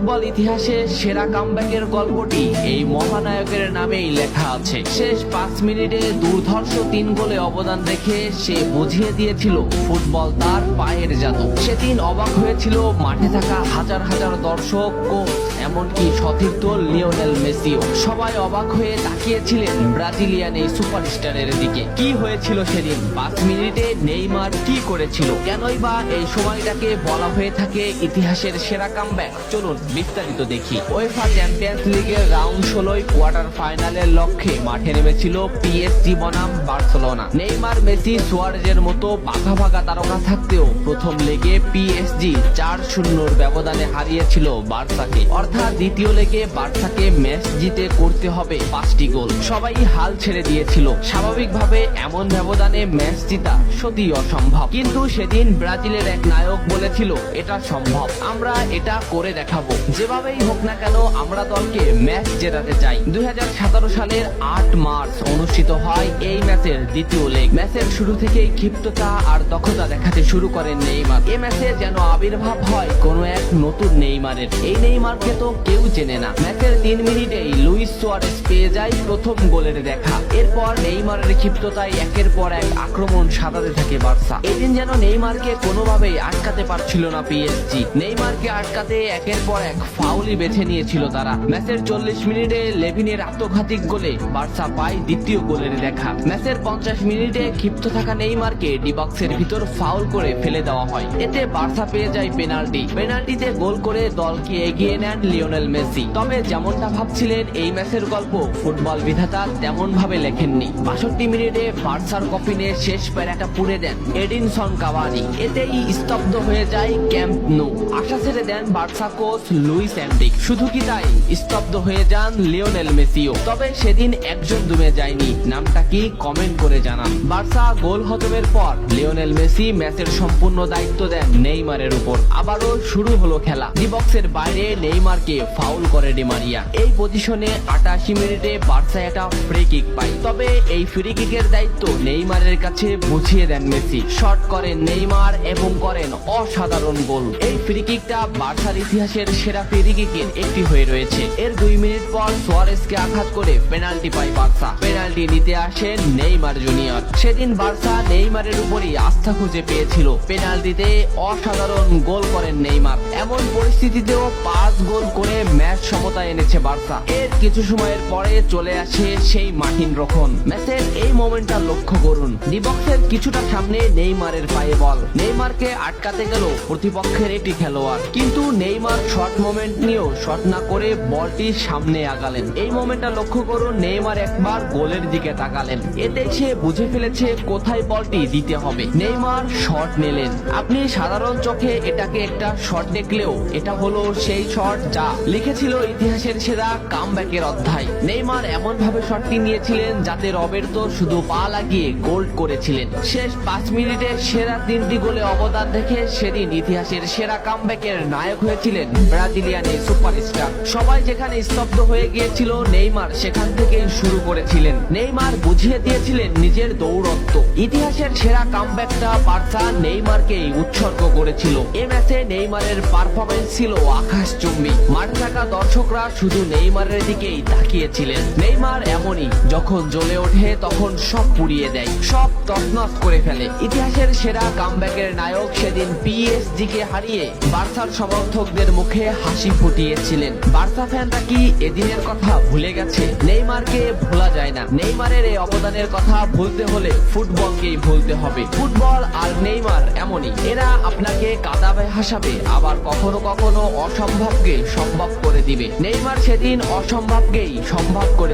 Football ইতিহাসে সেরা কামব্যাকের গল্পটি এই মহানায়কের নামেই লেখা আছে। শেষ ৫ মিনিটে দুর্ধর্ষ ৩ গোলে অবদান রেখে সে বুঝিয়ে দিয়েছিল ফুটবল তার পায়ের জাদু। সেদিন অবাক হয়েছিল মাঠে থাকা হাজার হাজার দর্শক, কোচ, এমনকি সতীর্থ লিওনেল মেসিও। সবাই অবাক হয়ে তাকিয়েছিলেন ব্রাজিলিয়ান এই সুপারস্টারের দিকে। কি হয়েছিল সেদিন? ৫ মিনিটে নেইমার কি করেছিল? কেনই বা এই সময়টাকে বলা হয়ে থাকে ইতিহাসের সেরা কামব্যাক? চলুন বিস্তারিত দেখি। উয়েফা চ্যাম্পিয়ন্স লিগের রাউন্ড ১৬ কোয়ার্টার ফাইনালের লক্ষ্যে মাঠে নেমেছিল পিএসজি বনাম বার্সেলোনা। নেইমার, মেসি, সুয়ারেজের মতো বাঘা বাঘা তারকা থাকতেও প্রথম লেগে পিএসজি ৪-০ ব্যবধানে হারিয়েছিল বার্সাকে। অর্থাৎ দ্বিতীয় লেগে বার্সাকে ম্যাচ জিতে করতে হবে ৫টি গোল। সবাই হাল ছেড়ে দিয়েছিল। স্বাভাবিকভাবে এমন ব্যবধানে ম্যাচ জিতা সত্যি অসম্ভব, কিন্তু সেদিন ব্রাজিলের এক নায়ক বলেছিল এটা সম্ভব, আমরা এটা করে দেখাবো। যেভাবেই হোক না কেন আমরা দলকে ম্যাচ জেতাতে চাই। ২০১৭ সালের ৮ মার্চ অনুষ্ঠিত হয় এই ম্যাচের দ্বিতীয় লেগ। ম্যাচের শুরু থেকেই ক্ষিপ্ততা আর দক্ষতা দেখাতে শুরু করেন নেইমার। এই ম্যাচে যেন আবির্ভাব হয় কোনো এক নতুন নেইমারের। এই নেইমারকে তো কেউ চেনে না। ম্যাচের ৩ মিনিটেই লুইস সুয়ারেজ পেয়ে যায় প্রথম গোলের দেখা। এরপর নেইমারের ক্ষিপ্ততায় একের পর এক আক্রমণ সাজাতে থাকে বার্সা। এদিন যেন নেইমারকে কোনোভাবেই আটকাতে পারছিল না পিএসজি। নেইমারকে আটকাতে একের পর এক ফাউলই বেছে নিয়েছিল তারা। ম্যাচের ৪০ মিনিটে লেভিনের আত্মঘাতী গোলে বার্সা পায় দ্বিতীয় গোলের দেখা। ম্যাচের ৫০ মিনিটে ক্ষিপ্ত থাকা নেইমারকে ডি বক্সের ভিতর ফাউল করে ফেলে দেওয়া হয়। এতে বার্সা পেয়ে যায় পেনাল্টি। পেনাল্টিতে গোল করে দলকে এগিয়ে নেন লিওনেল মেসি। তবে যেমনটা ভাবছিলেন এই ম্যাচের গল্প ফুটবল বিধাতা তেমন ভাবে লেখেননি। ৬২ মিনিটে বার্সার কফিনে শেষ প্যারাটা পুড়ে দেন এডিনসন কাভানি। এতেই স্তব্ধ হয়ে যায় ক্যাম্প নু। আশা ছেড়ে দেন বার্সা কোচ লুইস এনরিকে। শুধু কি তাই, স্তব্ধ হয়ে যান লিওনেল মেসিও। তবে সেদিন একজন দমে যায়নি। নামটা কি কমেন্ট করে জানান। বার্সা গোল হজমের পর লিওনেল মেসি ম্যাচের সম্পূর্ণ দায়িত্ব দেন নেইমারের উপর। আবারও শুরু হলো খেলা। ডি বক্সের বাইরে নেইমারকে ফাউল করে ডি মারিয়া। এই পজিশনে ৮৮ মিনিটে বার্সা একটা ফ্রি কিক পায়। তবে এই ফ্রি কিকের দায়িত্ব নেইমারের কাছে বুঝিয়ে দেন মেসি। শট করেন নেইমার এবং করেন অসাধারণ গোল। এই ফ্রি কিকটা বার্সার ইতিহাসের সেরা ফ্রি কিকের একটি হয়ে রয়েছে। এর ২ মিনিট পর সুয়ারেজকে আঘাত করে পেনাল্টি পায় বার্সা। পেনাল্টি নিতে আসেন নেইমার জুনিয়র। সেদিন বার্সা নেইমারের উপরই আস্থা খুঁজে পেয়েছিল। পেনাল্টিতে অসাধারণ গোল করেন নেইমার। এমন পরিস্থিতিতেও ৫ গোল করে ম্যাচ সমতা এনেছে বার্সা। এর কিছু সময়ের পরে চলে আসে সেই মার্টিন রোখন। ম্যাচের এই মোমেন্টটা লক্ষ্য করুন। ডি বক্সের কিছুটা সামনে নেইমারের পায়ে বল। নেইমারকে আটকাতে গেল প্রতিপক্ষের একটি খেলোয়াড়, কিন্তু নেইমার শর্ট মোমেন্ট নিয়েও শট না করে বলটি সামনে আগালেন। এই মোমেন্টটা লক্ষ্য করুন। নেইমার একবার গোলের দিকে তাকালেন। এতে সে বুঝে ফেলেছে কোথায় বলটি দিতে হবে। নেইমার শট নিলেন। আপনি সাধারণ চোখে এটাকে একটা শট দেখলেও এটা হলো সেই শট যা লিখেছিল ইতিহাসের সেরা কামব্যাকের অধ্যায়। নেইমার এমন ভাবে শটটি নিয়েছিলেন যাতে রবের্তো শুধু পা লাগিয়ে গোল করেছিলেন। শেষ ৫ মিনিটে সেরা ৩টি গোলে অবদান রেখে সেদিন ইতিহাসের সেরা কামব্যাকের নায়ক হয়েছিলেন ব্রাজিলিয়ান এই সুপারস্টার। সবাই যেখানে স্তব্ধ হয়ে গিয়েছিল, নেইমার সেখান থেকেই শুরু করেছিলেন। নেইমার বুঝিয়ে দিয়েছিলেন নিজের দৌড়ত্ব। ইতিহাসের সেরা কামব্যাকটা বার্সা নেইমারকেই উৎসর্গ করেছিল। এ ম্যাচে নেইমারের পারফরমেন্স ছিল আকাশচুম্বী। মাঠে থাকা দর্শকরা শুধু নেইমারের দিকেই তাকিয়েছিলেন। নেইমার এমনই, যখন জ্বলে ওঠে তখন সব পুড়িয়ে দেয়, সব তছনছ করে ফেলে। ইতিহাসের সেরা কামব্যাকের নায়ক সেদিন পিএসজি কে হারিয়ে বার্সার সমর্থকদের মুখে হাসি ফুটিয়েছিলেন। বার্সা ফ্যানরা কি এদিনের কথা ভুলে গেছে? নেইমারকে ভোলা যায় না। নেইমারের এই অবদানের কথা ভুলতে হলে ফুটবলকেই ভুলতে হবে। ফুটবল আর নেইমার এমনই, এরা আপনাকে কাঁদাবে, হাসাবে, আবার কখনো কখনো অসম্ভবকে সম্ভব করে দিবে। নেইমার সেদিন অসম্ভবকেই সম্ভব করে